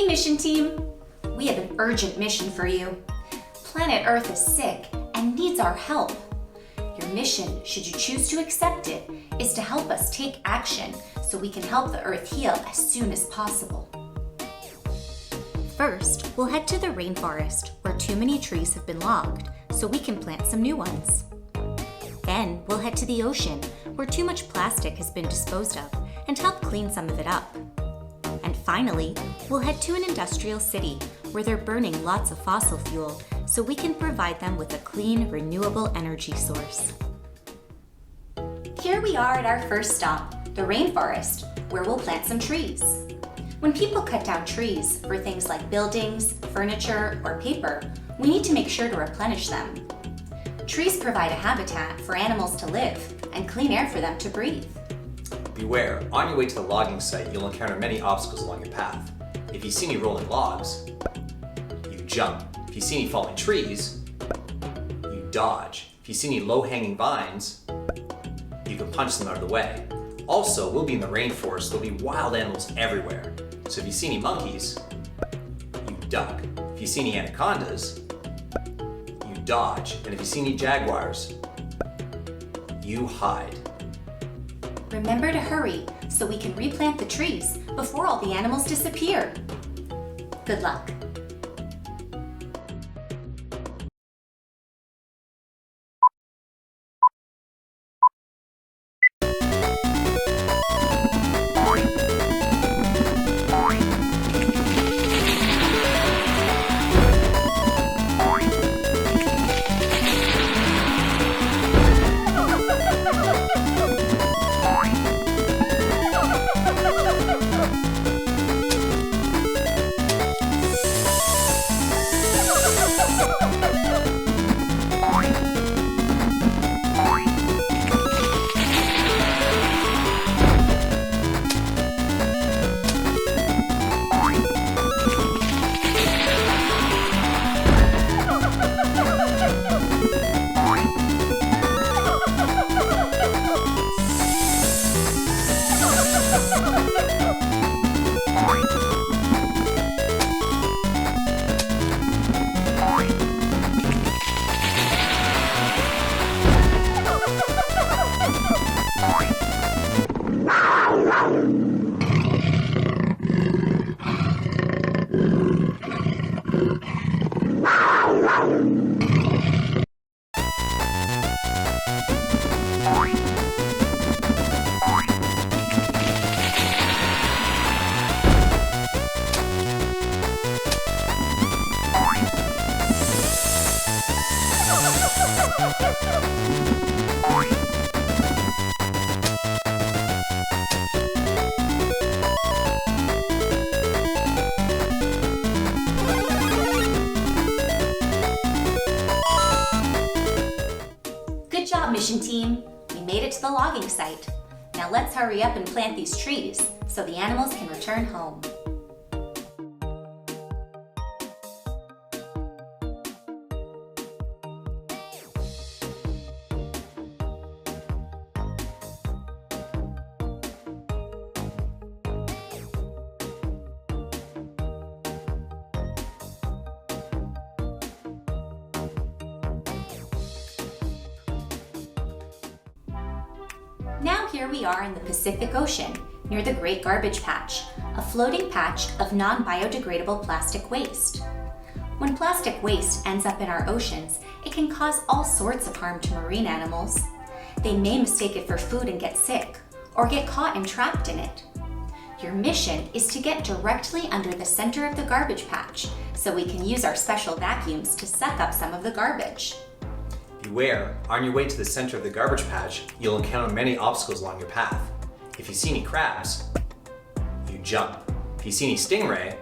Mission Team! We have an urgent mission for you. Planet Earth is sick and needs our help. Your mission, should you choose to accept it, is to help us take action so we can help the Earth heal as soon as possible. First, we'll head to the rainforest where too many trees have been logged so we can plant some new ones. Then we'll head to the ocean where too much plastic has been disposed of and help clean some of it up. And finally, we'll head to an industrial city where they're burning lots of fossil fuel so we can provide them with a clean, renewable energy source. Here we are at our first stop, the rainforest, where we'll plant some trees. When people cut down trees for things like buildings, furniture, or paper, we need to make sure to replenish them. Trees provide a habitat for animals to live and clean air for them to breathe. Beware, on your way to the logging site, you'll encounter many obstacles along your path. If you see any rolling logs, you jump. If you see any falling trees, you dodge. If you see any low-hanging vines, you can punch them out of the way. Also, we'll be in the rainforest, there'll be wild animals everywhere. So if you see any monkeys, you duck. If you see any anacondas, you dodge. And if you see any jaguars, you hide. Remember to hurry so we can replant the trees before all the animals disappear. Good luck. Good job, Mission Team! We made it to the logging site. Now let's hurry up and plant these trees so the animals can return home. Now here we are in the Pacific Ocean, near the Great Garbage Patch, a floating patch of non-biodegradable plastic waste. When plastic waste ends up in our oceans, it can cause all sorts of harm to marine animals. They may mistake it for food and get sick, or get caught and trapped in it. Your mission is to get directly under the center of the garbage patch, so we can use our special vacuums to suck up some of the garbage. Beware, on your way to the center of the garbage patch, you'll encounter many obstacles along your path. If you see any crabs, you jump. If you see any stingray,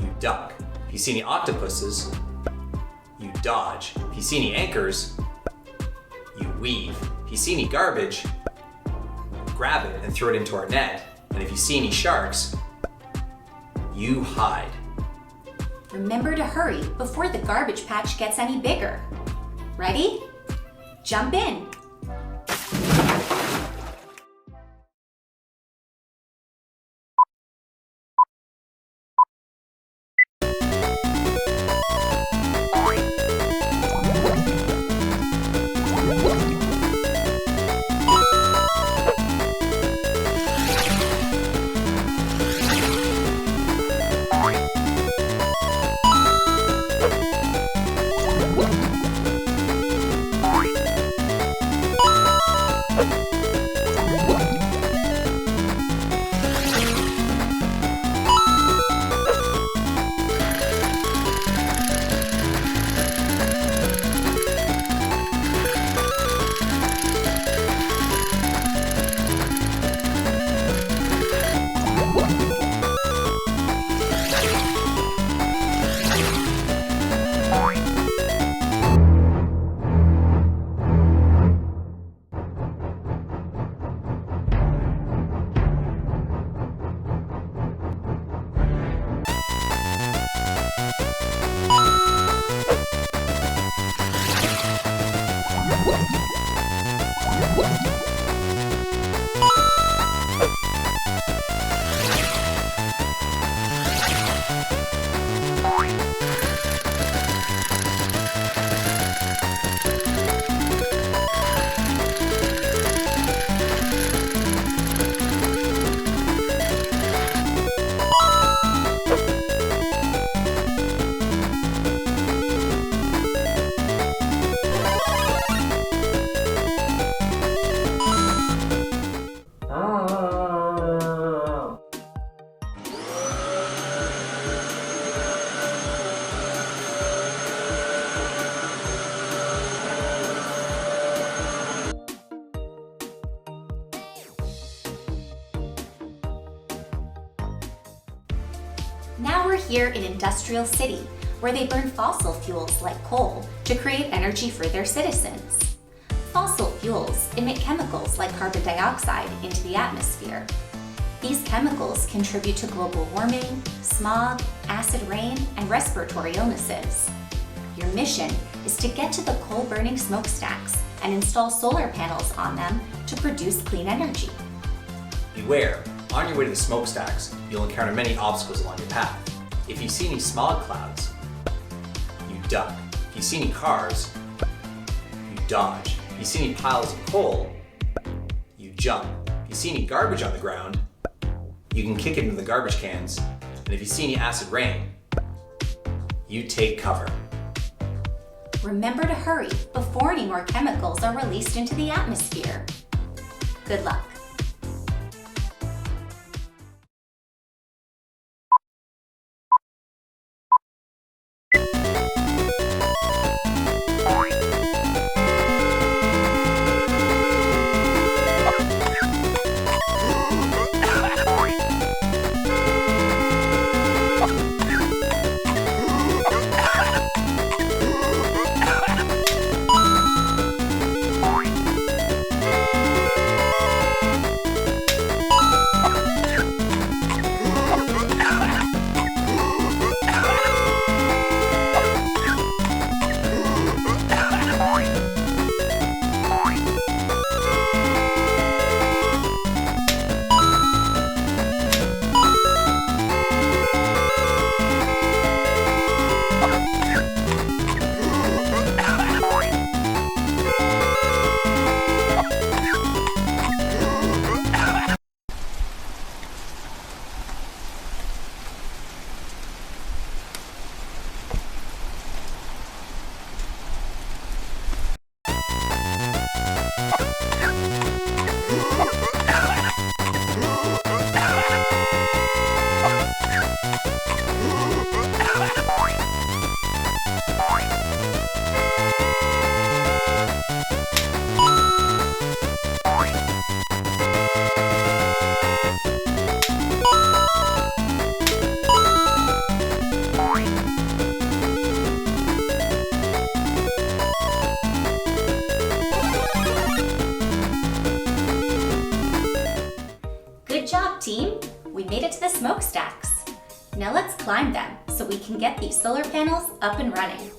you duck. If you see any octopuses, you dodge. If you see any anchors, you weave. If you see any garbage, grab it and throw it into our net. And if you see any sharks, you hide. Remember to hurry before the garbage patch gets any bigger. Ready? Jump in! Now we're here in Industrial City, where they burn fossil fuels like coal to create energy for their citizens. Fossil fuels emit chemicals like carbon dioxide into the atmosphere. These chemicals contribute to global warming, smog, acid rain, and respiratory illnesses. Your mission is to get to the coal-burning smokestacks and install solar panels on them to produce clean energy. Beware, on your way to the smokestacks, you'll encounter many obstacles along your path. If you see any smog clouds, you duck. If you see any cars, you dodge. If you see any piles of coal, you jump. If you see any garbage on the ground, you can kick it into the garbage cans. And if you see any acid rain, you take cover. Remember to hurry before any more chemicals are released into the atmosphere. Good luck. Good job, team! We made it to the smokestacks. Now let's climb them so we can get these solar panels up and running.